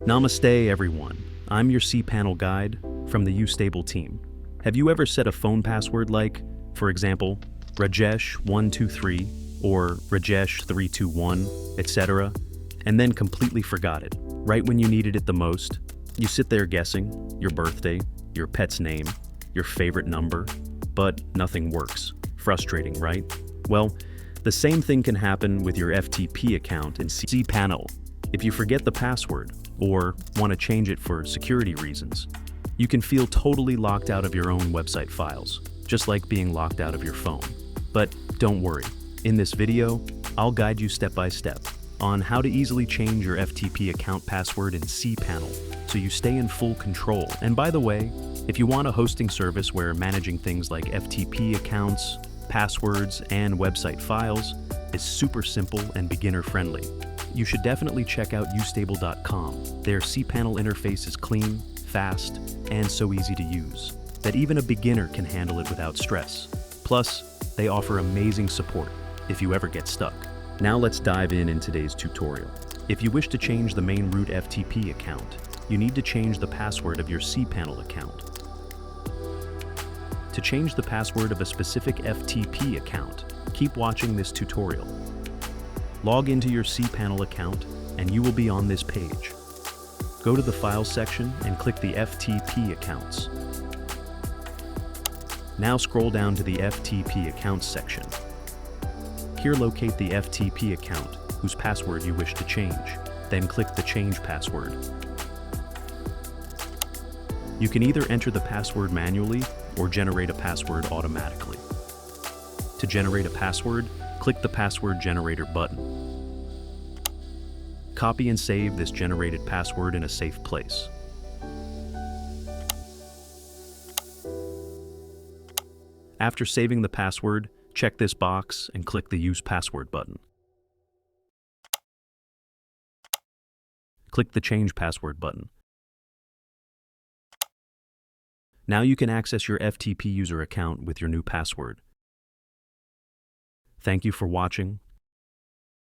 Namaste, everyone. I'm your cPanel guide from the YouStable team. Have you ever set a phone password like, for example, Rajesh123 or Rajesh321, etc., and then completely forgot it? Right when you needed it the most, you sit there guessing your birthday, your pet's name, your favorite number, but nothing works. Frustrating, right? Well, the same thing can happen with your FTP account in cPanel. If you forget the password or want to change it for security reasons, you can feel totally locked out of your own website files, just like being locked out of your phone. But don't worry, in this video, I'll guide you step by step on how to easily change your FTP account password in cPanel so you stay in full control. And by the way, if you want a hosting service where managing things like FTP accounts, passwords, and website files is super simple and beginner-friendly, you should definitely check out YouStable.com. Their cPanel interface is clean, fast, and so easy to use that even a beginner can handle it without stress. Plus, they offer amazing support if you ever get stuck. Now let's dive in today's tutorial. If you wish to change the main root FTP account, you need to change the password of your cPanel account. To change the password of a specific FTP account, keep watching this tutorial. Log into your cPanel account and you will be on this page. Go to the Files section and click the FTP accounts. Now scroll down to the FTP accounts section. Here locate the FTP account whose password you wish to change. Then click the Change Password. You can either enter the password manually or generate a password automatically. To generate a password, click the Password Generator button. Copy and save this generated password in a safe place. After saving the password, check this box and click the Use Password button. Click the Change Password button. Now you can access your FTP user account with your new password. Thank you for watching.